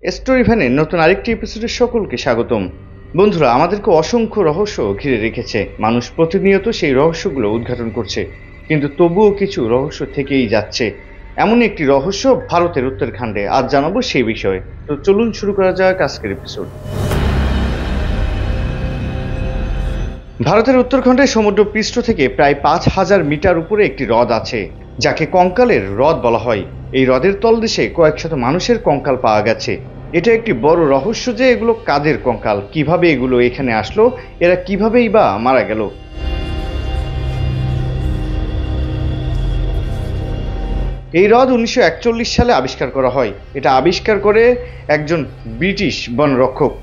Story ভ্যানের নতুন আরেকটি এপিসোডে সকলকে স্বাগতম। বন্ধুরা, আমাদেরকে অসংখ্য রহস্য ঘিরে রেখেছে। মানুষ প্রতিনিয়ত সেই রহস্যগুলো উদ্ঘাটন করছে, কিন্তু তবুও কিছু রহস্য থেকেই যাচ্ছে। এমন একটি রহস্য ভারতের উত্তরাখণ্ডে, আজ জানাবো সেই বিষয়ে। তো চলুন শুরু করা যাক আজকের এপিসোড। ভারতের উত্তরাখণ্ডের সমুদ্র পৃষ্ঠ থেকে প্রায় ৫,০০০ মিটার উপরে একটি হ্রদ আছে, যাকে কঙ্কালের হ্রদ বলা হয়। এই হ্রদের তলদেশে কয়েকশত মানুষের কঙ্কাল পাওয়া গেছে। এটা একটি বড় রহস্য যে এগুলো কাদের কঙ্কাল, কিভাবে এগুলো এখানে আসলো, এরা কিভাবেই বা মারা গেল। এই হ্রদ ১৯৪১ সালে আবিষ্কার করা হয়। এটা আবিষ্কার করে একজন ব্রিটিশ বনরক্ষক।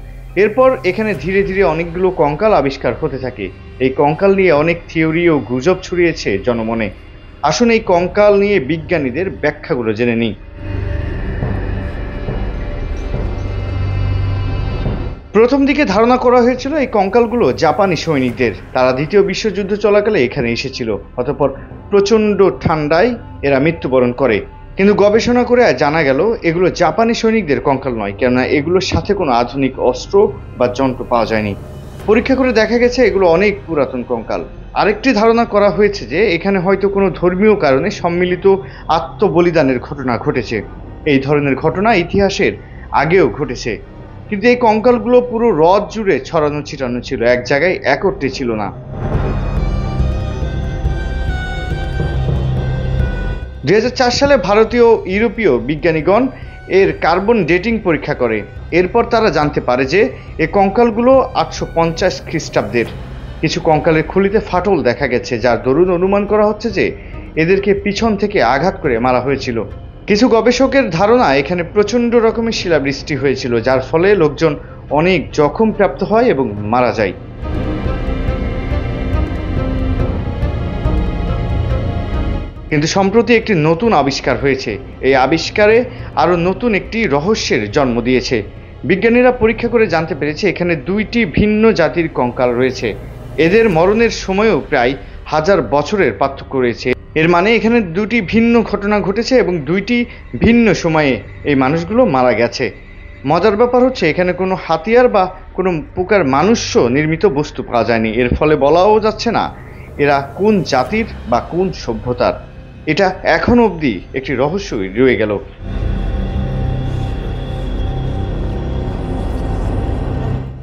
এরপর এখানে ধীরে ধীরে অনেকগুলো কঙ্কাল আবিষ্কার হতে থাকে। এই কঙ্কাল নিয়ে অনেক থিওরি ও গুজব ছড়িয়েছে জনমনে। আসুন এই কঙ্কাল নিয়ে বিজ্ঞানীদের ব্যাখ্যাগুলো জেনে নিই। প্রথম দিকে ধারণা করা হয়েছিল এই কঙ্কালগুলো জাপানি সৈনিকদের। তারা দ্বিতীয় বিশ্বযুদ্ধ চলাকালে এখানে এসেছিল। অতঃপর প্রচণ্ড ঠান্ডায় এরা মৃত্যুবরণ করে। কিন্তু গবেষণা করে জানা গেল এগুলো জাপানি সৈনিকদের কঙ্কাল নয়, কেননা এগুলোর সাথে কোনো আধুনিক অস্ত্র বা যন্ত্র পাওয়া যায়নি। পরীক্ষা করে দেখা গেছে এগুলো অনেক পুরাতন কঙ্কাল। আরেকটি ধারণা করা হয়েছে যে এখানে হয়তো কোনো ধর্মীয় কারণে সম্মিলিত আত্মবলিদানের ঘটনা ঘটেছে। এই ধরনের ঘটনা ইতিহাসের আগেও ঘটেছে, কিন্তু এই কঙ্কালগুলো পুরো হ্রদ জুড়ে ছড়ানো ছিটানো ছিল, এক জায়গায় একত্রে ছিল না। ২০০৪ সালে ভারতীয় ইউরোপীয় বিজ্ঞানীগণ এর কার্বন ডেটিং পরীক্ষা করে। এরপর তারা জানতে পারে যে এই কঙ্কালগুলো ৮৫০ খ্রিস্টাব্দের। কিছু কঙ্কালের খুলিতে ফাটল দেখা গেছে, যার দরুন অনুমান করা হচ্ছে যে এদেরকে পিছন থেকে আঘাত করে মারা হয়েছিল। কিছু গবেষকের ধারণা এখানে প্রচণ্ড রকমের শিলাবৃষ্টি হয়েছিল, যার ফলে লোকজন অনেক জখম প্রাপ্ত হয় এবং মারা যায়। কিন্তু সম্প্রতি একটি নতুন আবিষ্কার হয়েছে। এই আবিষ্কারে আরও নতুন একটি রহস্যের জন্ম দিয়েছে। বিজ্ঞানীরা পরীক্ষা করে জানতে পেরেছে এখানে দুইটি ভিন্ন জাতির কঙ্কাল রয়েছে। এদের মরণের সময়ও প্রায় ১০০০ বছরের পার্থক্য রয়েছে। এর মানে এখানে দুটি ভিন্ন ঘটনা ঘটেছে এবং দুইটি ভিন্ন সময়ে এই মানুষগুলো মারা গেছে। মজার ব্যাপার হচ্ছে এখানে কোনো হাতিয়ার বা কোনো প্রকার মানুষ্য নির্মিত বস্তু পাওয়া যায়নি। এর ফলে বলাও যাচ্ছে না এরা কোন জাতির বা কোন সভ্যতার। এটা এখনো অবধি একটি রহস্যই রয়ে গেল।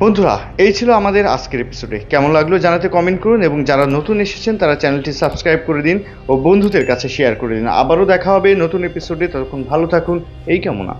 বন্ধুরা, এই ছিল আমাদের আজকের এপিসোডে। কেমন লাগলো জানাতে কমেন্ট করুন, এবং যারা নতুন এসেছেন তারা চ্যানেলটি সাবস্ক্রাইব করে দিন ও বন্ধুদের কাছে শেয়ার করে দিন। আবারও দেখা হবে নতুন এপিসোডে। ততক্ষণ ভালো থাকুন, এই কামনা।